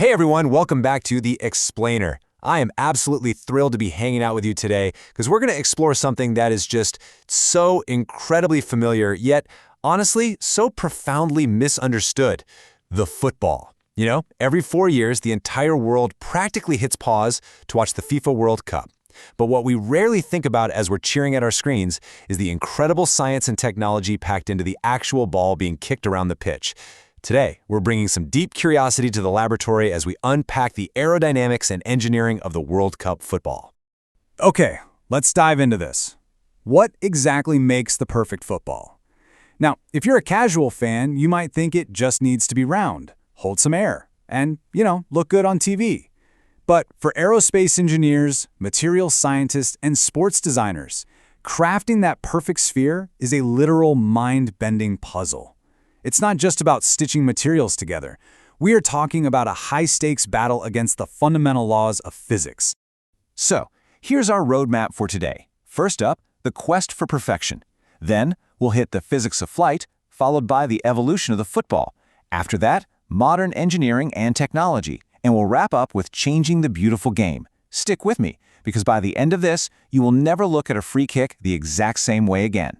Hey everyone, welcome back to The Explainer. I am absolutely thrilled to be hanging out with you today because we're going to explore something that is just so incredibly familiar, yet honestly, so profoundly misunderstood: the football. Every 4 years, the entire world practically hits pause to watch the FIFA World Cup. But what we rarely think about as we're cheering at our screens is the incredible science and technology packed into the actual ball being kicked around the pitch. Today, we're bringing some deep curiosity to the laboratory as we unpack the aerodynamics and engineering of the World Cup football. Okay, let's dive into this. What exactly makes the perfect football? Now, if you're a casual fan, you might think it just needs to be round, hold some air, and, look good on TV. But for aerospace engineers, material scientists, and sports designers, crafting that perfect sphere is a literal mind-bending puzzle. It's not just about stitching materials together. We are talking about a high-stakes battle against the fundamental laws of physics. So, here's our roadmap for today. First up, the quest for perfection. Then, we'll hit the physics of flight, followed by the evolution of the football. After that, modern engineering and technology. And we'll wrap up with changing the beautiful game. Stick with me, because by the end of this, you will never look at a free kick the exact same way again.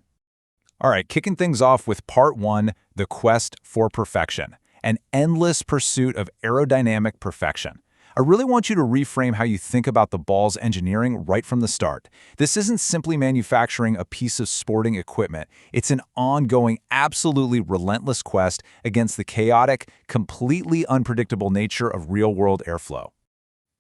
All right, kicking things off with part 1, the quest for perfection, an endless pursuit of aerodynamic perfection. I really want you to reframe how you think about the ball's engineering right from the start. This isn't simply manufacturing a piece of sporting equipment. It's an ongoing, absolutely relentless quest against the chaotic, completely unpredictable nature of real-world airflow.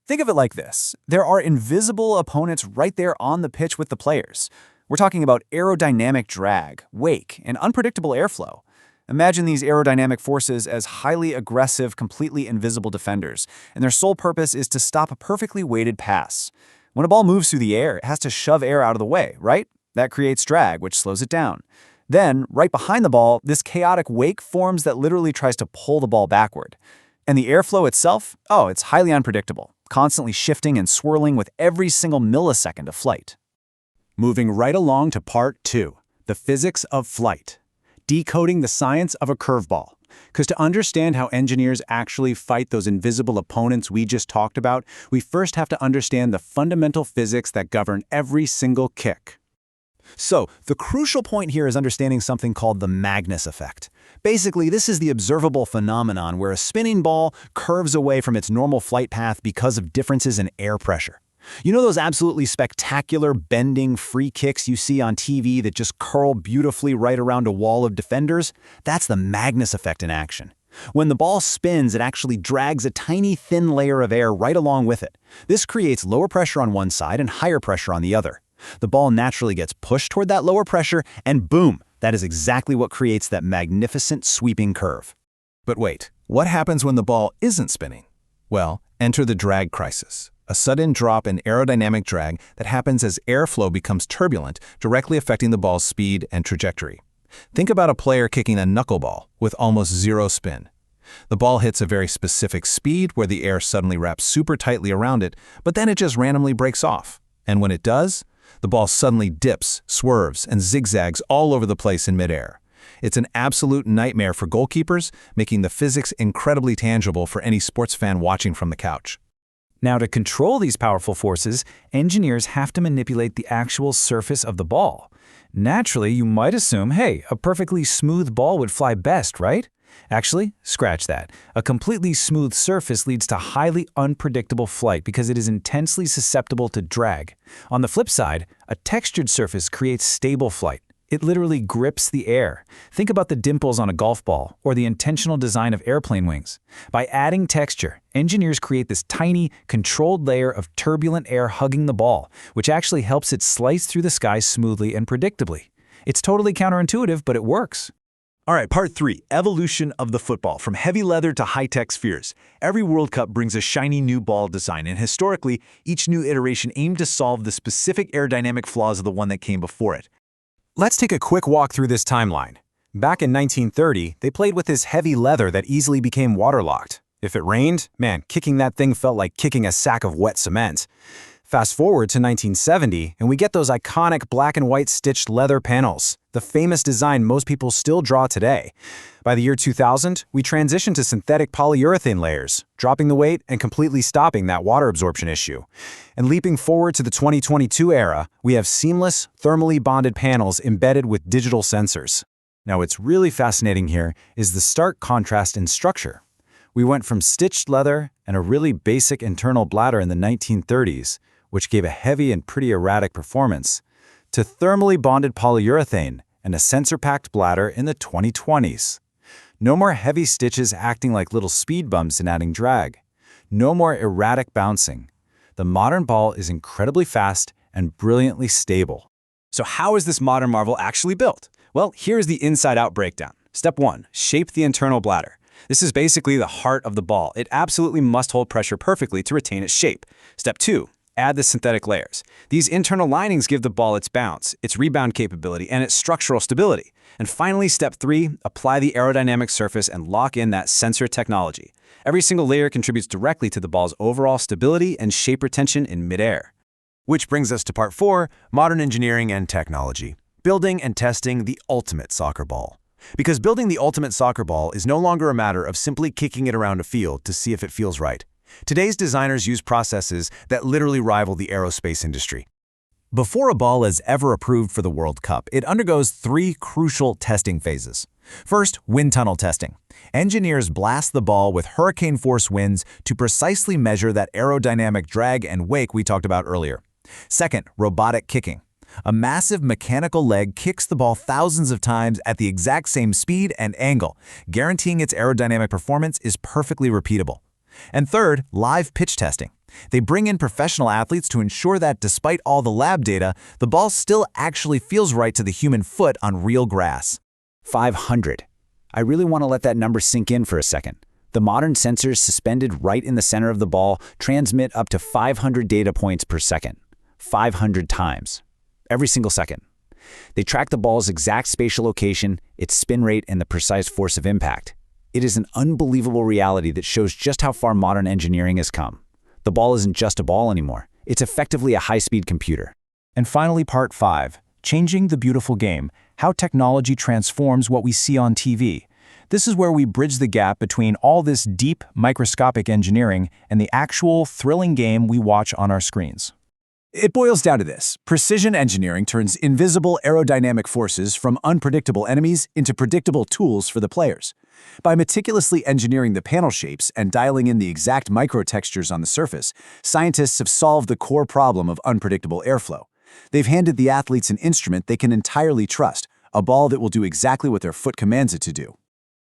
Think of it like this. There are invisible opponents right there on the pitch with the players. We're talking about aerodynamic drag, wake, and unpredictable airflow. Imagine these aerodynamic forces as highly aggressive, completely invisible defenders, and their sole purpose is to stop a perfectly weighted pass. When a ball moves through the air, it has to shove air out of the way, right? That creates drag, which slows it down. Then, right behind the ball, this chaotic wake forms that literally tries to pull the ball backward. And the airflow itself? Oh, it's highly unpredictable, constantly shifting and swirling with every single millisecond of flight. Moving right along to part 2, the physics of flight. Decoding the science of a curveball. Because to understand how engineers actually fight those invisible opponents we just talked about, we first have to understand the fundamental physics that govern every single kick. So, the crucial point here is understanding something called the Magnus effect. Basically, this is the observable phenomenon where a spinning ball curves away from its normal flight path because of differences in air pressure. You know those absolutely spectacular bending free kicks you see on TV that just curl beautifully right around a wall of defenders? That's the Magnus effect in action. When the ball spins, it actually drags a tiny thin layer of air right along with it. This creates lower pressure on one side and higher pressure on the other. The ball naturally gets pushed toward that lower pressure, and boom, that is exactly what creates that magnificent sweeping curve. But wait, what happens when the ball isn't spinning? Well, enter the drag crisis. A sudden drop in aerodynamic drag that happens as airflow becomes turbulent, directly affecting the ball's speed and trajectory. Think about a player kicking a knuckleball with almost zero spin. The ball hits a very specific speed where the air suddenly wraps super tightly around it, but then it just randomly breaks off. And when it does, the ball suddenly dips, swerves, and zigzags all over the place in midair. It's an absolute nightmare for goalkeepers, making the physics incredibly tangible for any sports fan watching from the couch. Now, to control these powerful forces, engineers have to manipulate the actual surface of the ball. Naturally, you might assume, hey, a perfectly smooth ball would fly best, right? Actually, scratch that. A completely smooth surface leads to highly unpredictable flight because it is intensely susceptible to drag. On the flip side, a textured surface creates stable flight. It literally grips the air. Think about the dimples on a golf ball or the intentional design of airplane wings. By adding texture, engineers create this tiny, controlled layer of turbulent air hugging the ball, which actually helps it slice through the sky smoothly and predictably. It's totally counterintuitive, but it works. All right, part 3, evolution of the football, from heavy leather to high-tech spheres. Every World Cup brings a shiny new ball design, and historically, each new iteration aimed to solve the specific aerodynamic flaws of the one that came before it. Let's take a quick walk through this timeline. Back in 1930, they played with this heavy leather that easily became waterlocked. If it rained, man, kicking that thing felt like kicking a sack of wet cement. Fast forward to 1970, and we get those iconic black and white stitched leather panels, the famous design most people still draw today. By the year 2000, we transitioned to synthetic polyurethane layers, dropping the weight and completely stopping that water absorption issue. And leaping forward to the 2022 era, we have seamless, thermally bonded panels embedded with digital sensors. Now, what's really fascinating here is the stark contrast in structure. We went from stitched leather and a really basic internal bladder in the 1930s, which gave a heavy and pretty erratic performance, to thermally bonded polyurethane and a sensor-packed bladder in the 2020s. No more heavy stitches acting like little speed bumps and adding drag. No more erratic bouncing. The modern ball is incredibly fast and brilliantly stable. So how is this modern marvel actually built? Well, here's the inside-out breakdown. Step 1. Shape the internal bladder. This is basically the heart of the ball. It absolutely must hold pressure perfectly to retain its shape. Step 2. Add the synthetic layers. These internal linings give the ball its bounce, its rebound capability, and its structural stability. And finally, step 3, apply the aerodynamic surface and lock in that sensor technology. Every single layer contributes directly to the ball's overall stability and shape retention in midair. Which brings us to part 4, modern engineering and technology. Building and testing the ultimate soccer ball. Because building the ultimate soccer ball is no longer a matter of simply kicking it around a field to see if it feels right. Today's designers use processes that literally rival the aerospace industry. Before a ball is ever approved for the World Cup, it undergoes 3 crucial testing phases. First, wind tunnel testing. Engineers blast the ball with hurricane-force winds to precisely measure that aerodynamic drag and wake we talked about earlier. Second, robotic kicking. A massive mechanical leg kicks the ball thousands of times at the exact same speed and angle, guaranteeing its aerodynamic performance is perfectly repeatable. And third, live pitch testing. They bring in professional athletes to ensure that despite all the lab data, the ball still actually feels right to the human foot on real grass. 500. I really want to let that number sink in for a second. The modern sensors suspended right in the center of the ball transmit up to 500 data points per second. 500 times. Every single second. They track the ball's exact spatial location, its spin rate, and the precise force of impact. It is an unbelievable reality that shows just how far modern engineering has come. The ball isn't just a ball anymore. It's effectively a high-speed computer. And finally, part 5, changing the beautiful game, how technology transforms what we see on TV. This is where we bridge the gap between all this deep, microscopic engineering and the actual, thrilling game we watch on our screens. It boils down to this. Precision engineering turns invisible aerodynamic forces from unpredictable enemies into predictable tools for the players. By meticulously engineering the panel shapes and dialing in the exact microtextures on the surface, scientists have solved the core problem of unpredictable airflow. They've handed the athletes an instrument they can entirely trust, a ball that will do exactly what their foot commands it to do.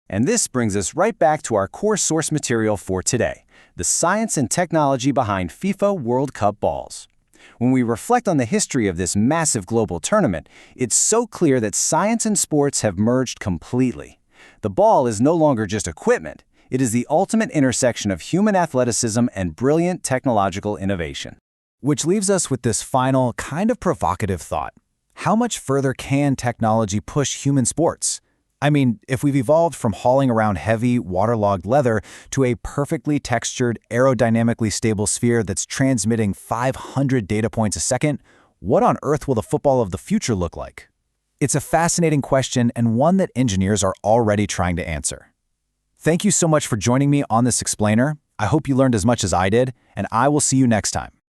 And this brings us right back to our core source material for today, the science and technology behind FIFA World Cup balls. When we reflect on the history of this massive global tournament, it's so clear that science and sports have merged completely. The ball is no longer just equipment. It is the ultimate intersection of human athleticism and brilliant technological innovation. Which leaves us with this final, kind of provocative thought. How much further can technology push human sports? I mean, if we've evolved from hauling around heavy, waterlogged leather to a perfectly textured, aerodynamically stable sphere that's transmitting 500 data points a second, what on earth will the football of the future look like? It's a fascinating question and one that engineers are already trying to answer. Thank you so much for joining me on this explainer. I hope you learned as much as I did, and I will see you next time.